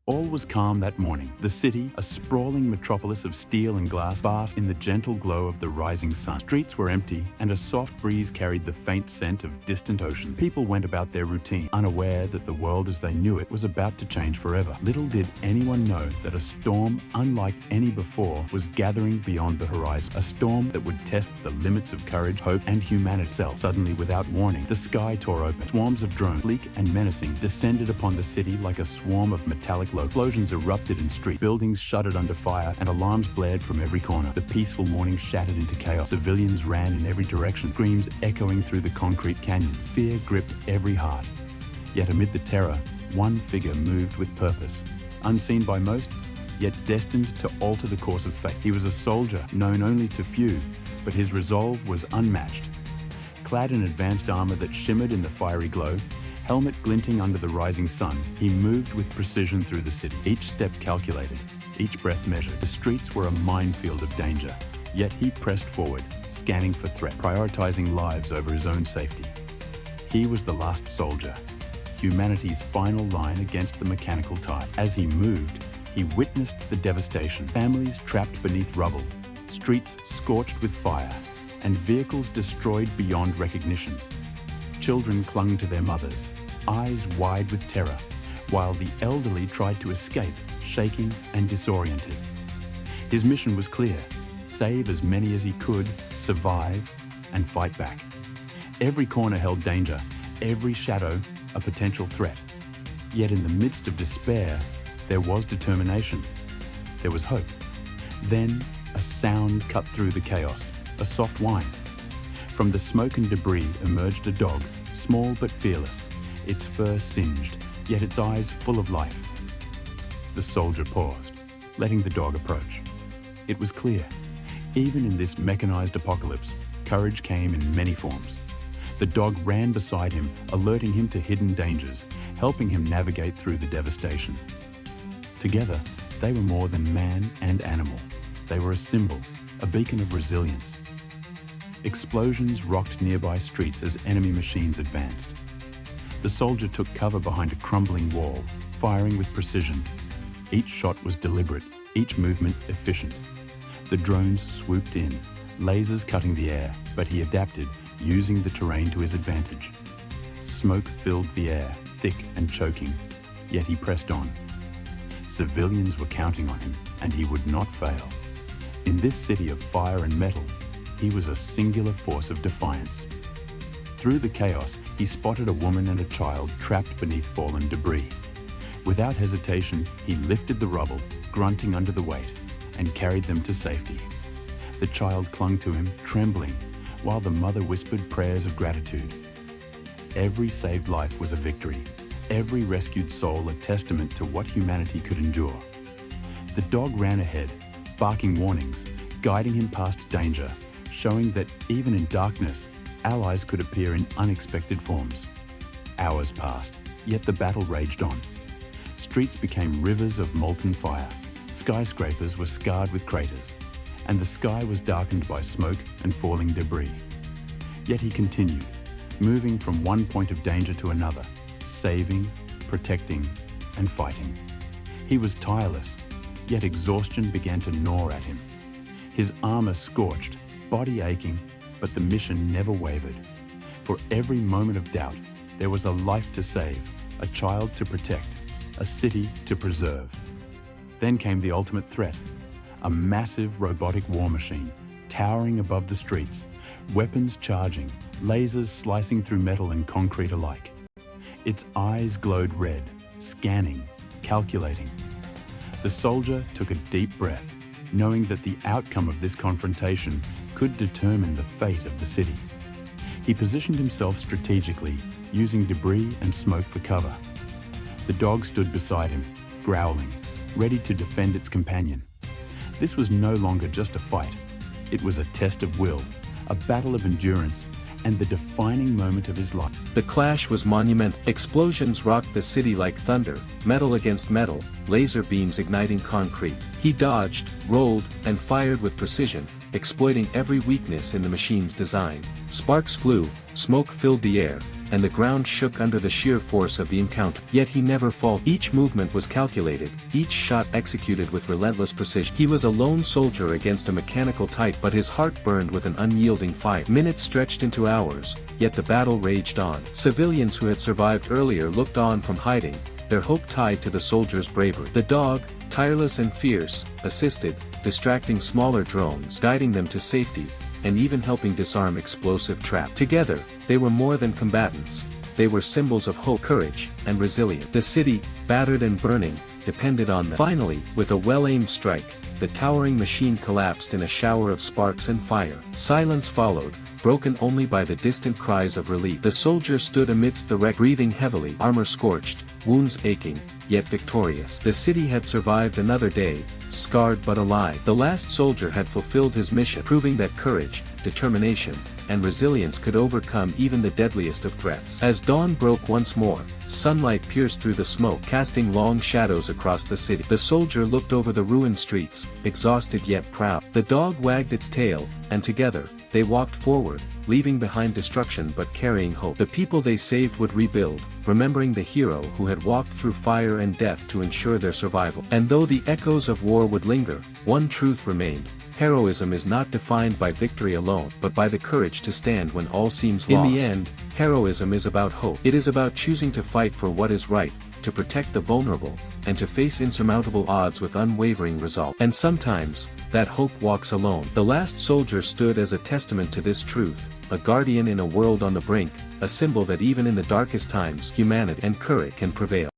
All was calm that morning. The city, a sprawling metropolis of steel and glass, basked in the gentle glow of the rising sun. Streets were empty, and a soft breeze carried the faint scent of distant ocean. People went about their routine, unaware that the world as they knew it was about to change forever. Little did anyone know that a storm unlike any before was gathering beyond the horizon. A storm that would test the limits of courage, hope, and humanity itself. Suddenly, without warning, the sky tore open. Swarms of drones, bleak and menacing, descended upon the city like a swarm of metallic explosions erupted in streets, buildings shuddered under fire, and alarms blared from every corner. The peaceful morning shattered into chaos. Civilians ran in every direction, screams echoing through the concrete canyons. Fear gripped every heart. Yet amid the terror, one figure moved with purpose. Unseen by most, yet destined to alter the course of fate. He was a soldier, known only to few, but his resolve was unmatched. Clad in advanced armor that shimmered in the fiery glow, helmet glinting under the rising sun, he moved with precision through the city. Each step calculated, each breath measured. The streets were a minefield of danger, yet he pressed forward, scanning for threat, prioritizing lives over his own safety. He was the last soldier, humanity's final line against the mechanical tide. As he moved, he witnessed the devastation. Families trapped beneath rubble, streets scorched with fire, and vehicles destroyed beyond recognition. Children clung to their mothers, eyes wide with terror, while the elderly tried to escape, shaking and disoriented. His mission was clear: save as many as he could, survive, and fight back. Every corner held danger, every shadow a potential threat. Yet in the midst of despair, there was determination. There was hope. Then a sound cut through the chaos, a soft whine. From the smoke and debris emerged a dog, small but fearless, its fur singed, yet its eyes full of life. The soldier paused, letting the dog approach. It was clear, even in this mechanized apocalypse, courage came in many forms. The dog ran beside him, alerting him to hidden dangers, helping him navigate through the devastation. Together, they were more than man and animal. They were a symbol, a beacon of resilience. Explosions rocked nearby streets as enemy machines advanced. The soldier took cover behind a crumbling wall, firing with precision. Each shot was deliberate, each movement efficient. The drones swooped in, lasers cutting the air, but he adapted, using the terrain to his advantage. Smoke filled the air, thick and choking, yet he pressed on. Civilians were counting on him, and he would not fail. In this city of fire and metal, he was a singular force of defiance. Through the chaos, he spotted a woman and a child trapped beneath fallen debris. Without hesitation, he lifted the rubble, grunting under the weight, and carried them to safety. The child clung to him, trembling, while the mother whispered prayers of gratitude. Every saved life was a victory, every rescued soul a testament to what humanity could endure. The dog ran ahead, barking warnings, guiding him past danger, showing that even in darkness, allies could appear in unexpected forms. Hours passed, yet the battle raged on. Streets became rivers of molten fire, skyscrapers were scarred with craters, and the sky was darkened by smoke and falling debris. Yet he continued, moving from one point of danger to another, saving, protecting, and fighting. He was tireless, yet exhaustion began to gnaw at him. His armor scorched, body aching, but the mission never wavered. For every moment of doubt, there was a life to save, a child to protect, a city to preserve. Then came the ultimate threat, a massive robotic war machine, towering above the streets, weapons charging, lasers slicing through metal and concrete alike. Its eyes glowed red, scanning, calculating. The soldier took a deep breath, knowing that the outcome of this confrontation could determine the fate of the city. He positioned himself strategically, using debris and smoke for cover. The dog stood beside him, growling, ready to defend its companion. This was no longer just a fight. It was a test of will, a battle of endurance, and the defining moment of his life. The clash was monumental. Explosions rocked the city like thunder, metal against metal, laser beams igniting concrete. He dodged, rolled, and fired with precision, exploiting every weakness in the machine's design. Sparks flew, smoke filled the air, and the ground shook under the sheer force of the encounter. Yet he never faltered. Each movement was calculated, each shot executed with relentless precision. He was a lone soldier against a mechanical titan, but his heart burned with an unyielding fire. Minutes stretched into hours, yet the battle raged on. Civilians who had survived earlier looked on from hiding, their hope tied to the soldier's bravery. The dog, tireless and fierce, assisted, distracting smaller drones, guiding them to safety, and even helping disarm explosive traps. Together, they were more than combatants. They were symbols of hope, courage, and resilience. The city, battered and burning, depended on them. Finally, with a well-aimed strike, the towering machine collapsed in a shower of sparks and fire. Silence followed, broken only by the distant cries of relief. The soldier stood amidst the wreck, breathing heavily, armor scorched, wounds aching, yet victorious. The city had survived another day, scarred but alive. The last soldier had fulfilled his mission, proving that courage, determination, and resilience could overcome even the deadliest of threats. As dawn broke once more, sunlight pierced through the smoke, casting long shadows across the city. The soldier looked over the ruined streets, exhausted yet proud. The dog wagged its tail, and together, they walked forward, leaving behind destruction but carrying hope. The people they saved would rebuild, remembering the hero who had walked through fire and death to ensure their survival. And though the echoes of war would linger, one truth remained: heroism is not defined by victory alone, but by the courage to stand when all seems lost. In the end, heroism is about hope. It is about choosing to fight for what is right, to protect the vulnerable, and to face insurmountable odds with unwavering resolve. And sometimes, that hope walks alone. The last soldier stood as a testament to this truth, a guardian in a world on the brink, a symbol that even in the darkest times, humanity and courage can prevail.